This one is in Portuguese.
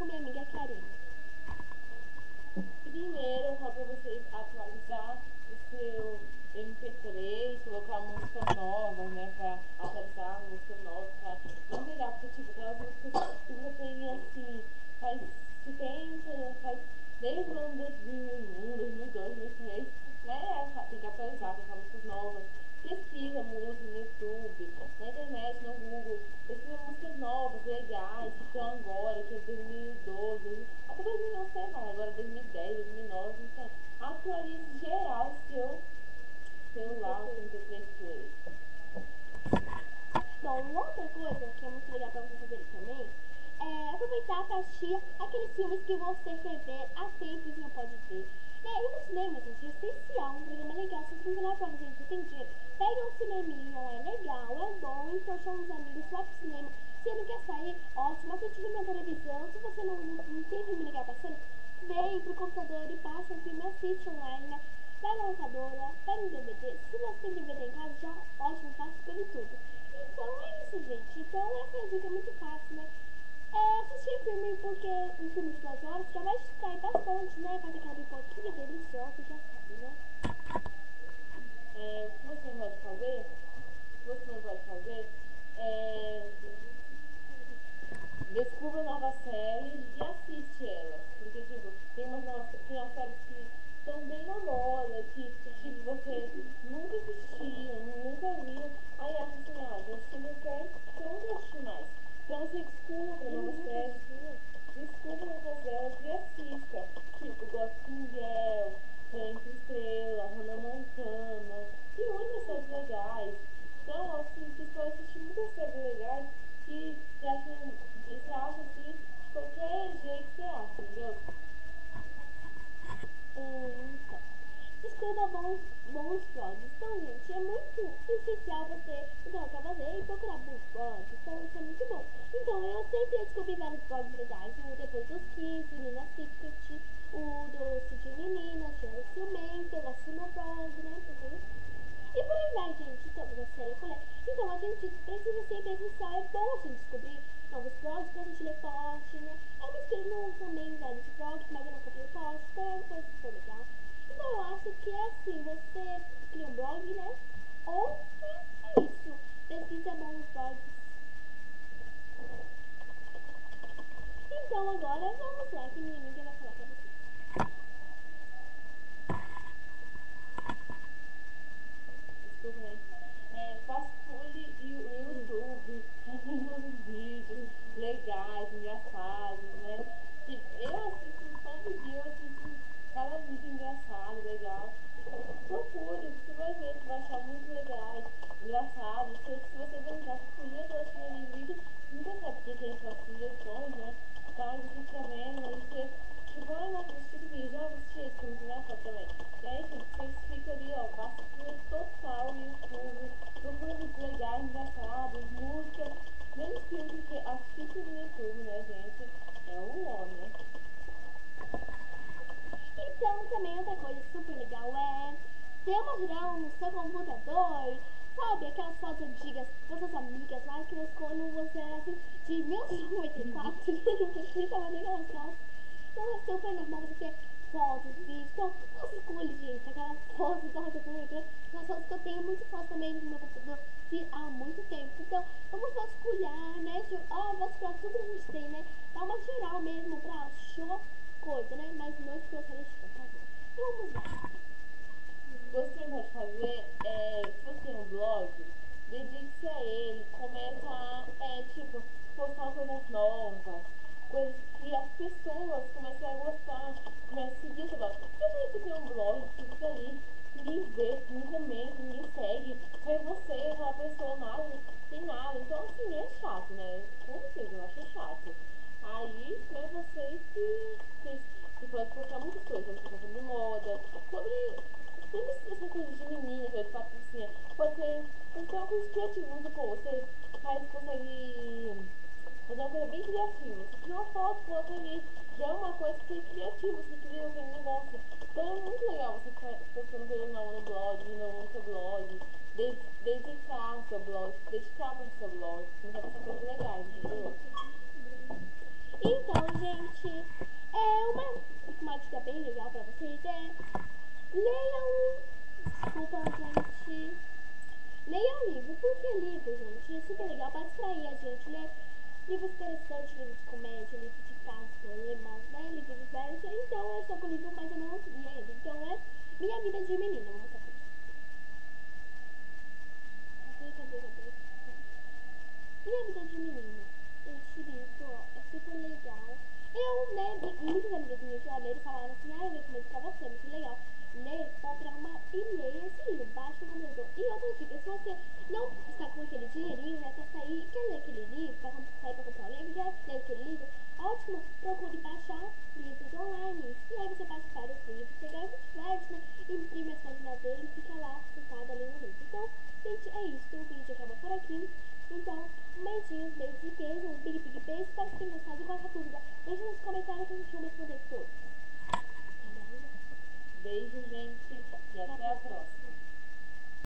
com minha amiga Karina. Primeiro, só para vocês atualizar o seu MP3, colocar músicas novas, né? Pra atualizar músicas novas, pra não pegar, porque tipo, aquelas músicas que você tem assim, faz 70, faz desde o ano 2001, 2002, 2003, né? Tem que atualizar, colocar músicas novas. Pesquisa música no YouTube, na internet, no Google, pesquisa músicas novas, legais, que estão agora, que é 2012, até 2009 você vai, agora 2010, 2009, então atualize geral o seu celular, o seu MP3 player. Bom, uma outra coisa que é muito legal pra você fazer também é aproveitar pra assistir aqueles filmes que você quer ver há tempos e não pode ver. E no cinema, gente, é essencial, um programa legal. Se você não tem pra você, você tem dinheiro, pega um cineminha, é legal, é bom, então chama os amigos, vai pro cinema. Se você não quer sair, ótimo, assiste filme na televisão. Se você não tem filme legal passando, vem pro computador e baixa o filme, assiste online, né? Vai na locadora, pega um DVD. Se você tem DVD em casa, já ótimo, fácil, pelo tudo. Então é isso, gente. Então essa é a dica muito fácil, né? É assistir filme porque um filme de 2 horas já vai distrair bastante, né? Faz aquela pipoquinha deliciosa, já sabe, né? O que você não pode fazer, é descubra novas séries e assiste elas. Porque, tipo, tem umas séries que estão bem na moda, que tipo, você nunca assistiu, nunca viu, aí acha assim, já assisti minha série, então eu não vou assistir mais. Então você descubra novas séries, descubra novas séries e assista. Tipo, Gossip Girl, Entre Estrelas, Hannah Montana, e muitas séries legais. Então, assim, vocês podem assistir muitas séries legais que você acha assim, de qualquer jeito você acha, entendeu? Então, descubra bons blogs. Então, gente, é muito essencial você colocar fazer e procurar bons blogs. Então, isso é muito bom. Então, eu sempre descobri vários blogs legais. O Depois dos 15, Nina Secret, o Doce de Meninas, Gelo Ciumento, Laço Blog, né? E por aí vai, gente. Então, você recolher. Então, a gente precisa sempre essencial. É bom assim descobrir novos blogs pra gente ler post, né? Eu me inscrevo também em vários blogs, mas eu não comprei post, então é uma coisa super legal. Então, eu acho que é assim: você cria um blog, né? Ou é isso. Pesquisa bons blogs. Então, agora vamos lá, que minha amiga vai falar pra você. Desculpa, né? Vasculhe o YouTube, uns vídeos legais, engraçados, né? Tipo, eu assisto todo dia, eu assisto cada vídeo engraçado, legal. Procure, você vai ver, você vai achar muito legais, engraçados. Se você perguntar se podia tô assistindo vídeo, nunca sabe porque que a gente faz sugestões, né? Então você fica vendo, aí você, tipo, nossa, assisti esse vídeo, assisti esse, que muito engraçado também. E aí, tipo, vocês ficam ali, ó, vasculha total no YouTube, procura vídeos legais, engraçados, músicas, menos filme, porque assiste no YouTube, né, gente? É um ó, né? Então, também outra coisa super legal é ter uma geral no seu computador, sabe? Aquelas fotos antigas com suas amigas lá, que quando você era assim, de 1994, você tava naquelas fotos. Então é super normal você ter fotos, vídeos. Então, não escolhe, gente, aquelas fotos, nossa, eu tô lembrando, aquelas fotos que eu tenho muito fotos também no meu computador de há muito tempo. Então, vamos vasculhar, né? Ó, vasculhar tudo que a gente tem, né? Dá uma geral mesmo pra show coisa, né? Mas não que eu falei show, tá bom? Então vamos lá. Você pode fazer, se você tem um blog, dedique-se a ele, começa a, tipo, postar coisas novas, coisas que as pessoas comecem a gostar, comecem a seguir o seu blog. Porque às vezes você tem um blog, você fica ali, ninguém vê, ninguém comenta, ninguém segue, aí você, aquela pessoa, nada, tem nada. Então, assim, é chato, né? Com certeza, eu acho chato. Aí, né, você pode postar bem legal pra vocês leiam. Desculpa, gente. Leiam livro. Por que livro, gente? É super legal pra distrair a gente. Ler livros interessantes, livros de comédia, livros de casos, poemas, né? Livros de verso. Então, eu estou com o livro, mas eu não li ainda. Então, é Minha Vida de Menina. Vamos mostrar pra vocês. Cadê? Minha Vida de Menina. Esse livro, ó, é super legal. Eu, né, muitas amigas minhas já leram e falaram assim, eu recomendo pra você, muito legal. Ler, pode dar uma e leia esse livro, baixa no computador. E outra dica, se você não está com aquele dinheirinho, né, pra sair e quer ler aquele livro, pra sair pra comprar um livro, quer ler aquele livro, ótimo, procure baixar livros online. E aí você baixa vários livros, pega diversos, né, imprime a sua assinatura e fica lá sentada lendo o livro. Então, gente, é isso, o vídeo acaba por aqui. Então, beijinhos, beijos e queijo, um big beijo. Espero que tenham gostado. E qualquer dúvida, deixa nos comentários que a gente vai responder.